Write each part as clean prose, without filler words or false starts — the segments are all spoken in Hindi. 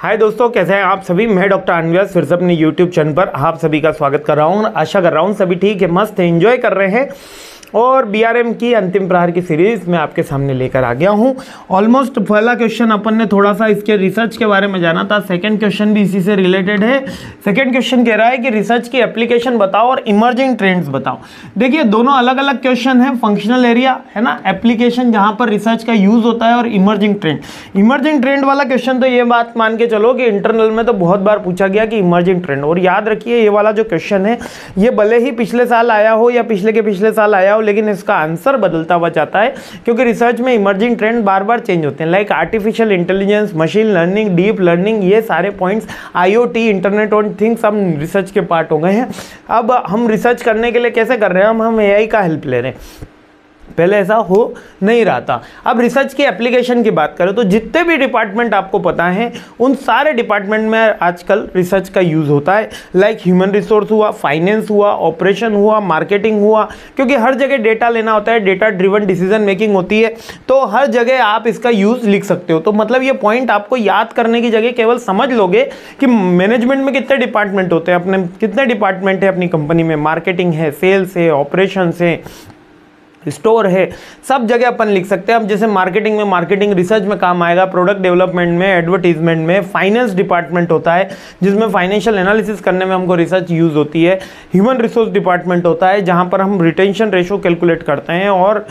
हाय दोस्तों, कैसे हैं आप सभी। मैं डॉक्टर अनव्यास फिर से अपने यूट्यूब चैनल पर आप सभी का स्वागत कर रहा हूं। आशा कर रहा हूं सभी ठीक है, मस्त है, एंजॉय कर रहे हैं। और बीआरएम की अंतिम प्रहार की सीरीज में आपके सामने लेकर आ गया हूं। ऑलमोस्ट पहला क्वेश्चन अपन ने थोड़ा सा इसके रिसर्च के बारे में जाना था, सेकंड क्वेश्चन भी इसी से रिलेटेड है। सेकंड क्वेश्चन कह रहा है कि रिसर्च की एप्लीकेशन बताओ और इमर्जिंग ट्रेंड्स बताओ। देखिए दोनों अलग अलग क्वेश्चन है। फंक्शनल एरिया है ना, एप्लीकेशन जहां पर रिसर्च का यूज होता है, और इमर्जिंग ट्रेंड। इमर्जिंग ट्रेंड वाला क्वेश्चन तो ये बात मान के चलो कि इंटरनल में तो बहुत बार पूछा गया कि इमर्जिंग ट्रेंड। और याद रखिए ये वाला जो क्वेश्चन है ये भले ही पिछले साल आया हो या पिछले के पिछले साल आया हो, लेकिन इसका आंसर बदलता हुआ जाता है, क्योंकि रिसर्च में इमर्जिंग ट्रेंड बार बार चेंज होते हैं। Like artificial intelligence, machine learning, deep learning, ये सारे points, IoT, internet of things, सब रिसर्च के पार्ट हो गए हैं। अब हम रिसर्च करने के लिए कैसे कर रहे हैं, हम एआई का हेल्प ले रहे हैं। पहले ऐसा हो नहीं रहा था। अब रिसर्च की एप्लीकेशन की बात करें तो जितने भी डिपार्टमेंट आपको पता है उन सारे डिपार्टमेंट में आजकल रिसर्च का यूज़ होता है। लाइक ह्यूमन रिसोर्स हुआ, फाइनेंस हुआ, ऑपरेशन हुआ, मार्केटिंग हुआ, क्योंकि हर जगह डेटा लेना होता है, डेटा ड्रिवन डिसीजन मेकिंग होती है, तो हर जगह आप इसका यूज़ लिख सकते हो। तो मतलब ये पॉइंट आपको याद करने की जगह केवल समझ लोगे कि मैनेजमेंट में कितने डिपार्टमेंट होते हैं, अपने कितने डिपार्टमेंट है अपनी कंपनी में। मार्केटिंग है, सेल्स है, ऑपरेशन है, स्टोर है, सब जगह अपन लिख सकते हैं। अब जैसे मार्केटिंग में, मार्केटिंग रिसर्च में काम आएगा, प्रोडक्ट डेवलपमेंट में, एडवर्टीजमेंट में, फाइनेंस डिपार्टमेंट होता है जिसमें फाइनेंशियल एनालिसिस करने में हमको रिसर्च यूज होती है। ह्यूमन रिसोर्स डिपार्टमेंट होता है जहां पर हम रिटेंशन रेशो कैलकुलेट करते हैं, और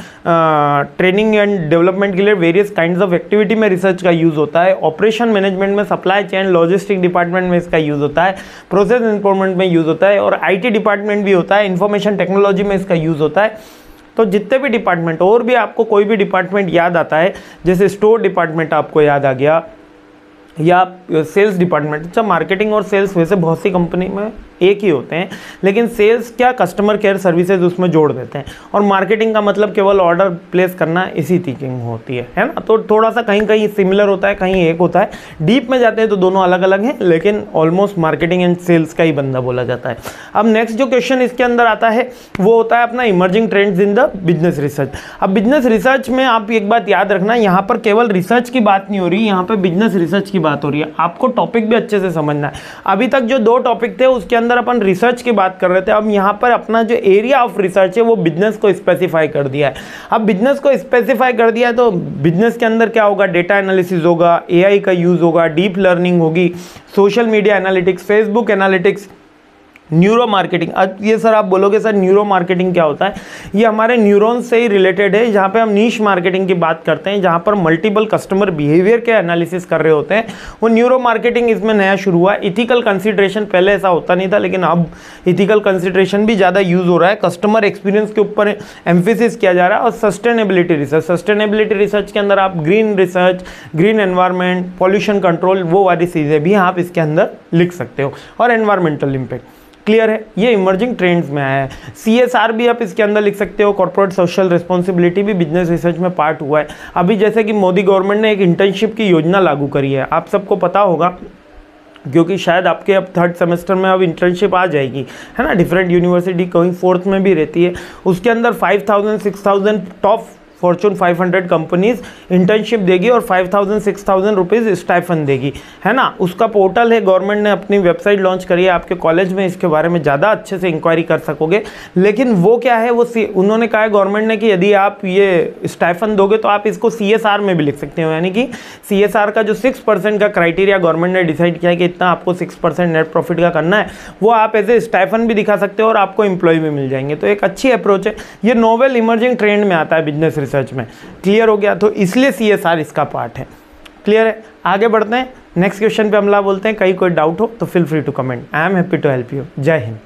ट्रेनिंग एंड डेवलपमेंट के लिए वेरियस काइंड्स ऑफ एक्टिविटी में रिसर्च का यूज होता है। ऑपरेशन मैनेजमेंट में, सप्लाई चेन, लॉजिस्टिक डिपार्टमेंट में इसका यूज होता है। प्रोसेस इंप्रूवमेंट में यूज होता है, और IT डिपार्टमेंट भी होता है। इंफॉर्मेशन टेक्नोलॉजी में इसका यूज होता है। तो जितने भी डिपार्टमेंट, और भी आपको कोई भी डिपार्टमेंट याद आता है, जैसे स्टोर डिपार्टमेंट आपको याद आ गया, या सेल्स डिपार्टमेंट। अच्छा, मार्केटिंग और सेल्स वैसे बहुत सी कंपनी में एक ही होते हैं, लेकिन सेल्स क्या कस्टमर केयर सर्विसेज उसमें जोड़ देते हैं, और मार्केटिंग का मतलब केवल ऑर्डर प्लेस करना, इसी थिंकिंग होती है ना। तो थोड़ा सा कहीं कहीं सिमिलर होता है, कहीं एक होता है। डीप में जाते हैं तो दोनों अलग अलग हैं, लेकिन ऑलमोस्ट मार्केटिंग एंड सेल्स का ही बंदा बोला जाता है। अब नेक्स्ट जो क्वेश्चन इसके अंदर आता है वो होता है अपना emerging trends in the business research. अब बिजनेस रिसर्च में आप एक बात याद रखना, यहाँ पर केवल रिसर्च की बात नहीं हो रही, यहाँ पर बिजनेस रिसर्च की बात हो रही है। आपको टॉपिक भी अच्छे से समझना है। अभी तक जो 2 टॉपिक थे उसके अंदर अपन रिसर्च की बात कर रहे थे। अब यहाँ पर अपना जो एरिया ऑफ रिसर्च है वो बिजनेस को स्पेसिफाई कर दिया है। अब बिजनेस को स्पेसिफाई कर दिया है तो बिजनेस के अंदर क्या होगा, डेटा एनालिसिस होगा, AI का यूज होगा, डीप लर्निंग होगी, social media analytics, Facebook analytics, neuro marketing. अब ये सर आप बोलोगे सर न्यूरो मार्केटिंग क्या होता है, ये हमारे न्यूरॉन्स से ही रिलेटेड है, जहाँ पे हम नीश मार्केटिंग की बात करते हैं, जहाँ पर मल्टीपल कस्टमर बिहेवियर के एनालिसिस कर रहे होते हैं, वो न्यूरो मार्केटिंग इसमें नया शुरू हुआ। इथिकल कंसिडरेशन पहले ऐसा होता नहीं था, लेकिन अब इथिकल कंसिडरेशन भी ज़्यादा यूज़ हो रहा है। कस्टमर एक्सपीरियंस के ऊपर एम्फेसिस किया जा रहा है। और सस्टेनेबिलिटी रिसर्च, सस्टेनेबिलिटी रिसर्च के अंदर आप green research, green environment, pollution control, वो वाली चीज़ें भी आप इसके अंदर लिख सकते हो, और एनवायरमेंटल इम्पैक्ट। क्लियर है, ये इमर्जिंग ट्रेंड्स में आया है। CSR भी आप इसके अंदर लिख सकते हो, कॉर्पोरेट सोशल रिस्पॉन्सिबिलिटी भी बिजनेस रिसर्च में पार्ट हुआ है। अभी जैसे कि मोदी गवर्नमेंट ने एक इंटर्नशिप की योजना लागू करी है, आप सबको पता होगा, क्योंकि शायद आपके अब 3rd सेमेस्टर में अब इंटर्नशिप आ जाएगी, है ना। डिफरेंट यूनिवर्सिटी गोइंग 4th में भी रहती है। उसके अंदर 5000 6000 टॉप फॉर्चून 500 कंपनीज इंटर्नशिप देगी, और 5000 6000 रुपीज़ स्टाइफन देगी, है ना। उसका पोर्टल है, गवर्नमेंट ने अपनी वेबसाइट लॉन्च करी है। आपके कॉलेज में इसके बारे में ज़्यादा अच्छे से इंक्वायरी कर सकोगे। लेकिन वो क्या है, वो उन्होंने कहा है गवर्नमेंट ने कि यदि आप ये स्टाइफन दोगे तो आप इसको CSR में भी लिख सकते हो, यानी कि CSR का जो 6% का क्राइटेरिया गवर्नमेंट ने डिसाइड किया है कि इतना आपको 6% नेट प्रॉफिट का करना है, वो आप ऐसे स्टाइफन भी दिखा सकते हो और आपको एम्प्लॉय भी मिल जाएंगे। तो एक अच्छी अप्रोच है। ये नोवेल इमर्जिंग ट्रेंड में आता है बिजनेस रिसर्च में। क्लियर हो गया, तो इसलिए CSR इसका पार्ट है। क्लियर है, आगे बढ़ते हैं, नेक्स्ट क्वेश्चन पे हमला बोलते हैं। कहीं कोई डाउट हो तो feel free to comment. I am happy to help you. जय हिंद।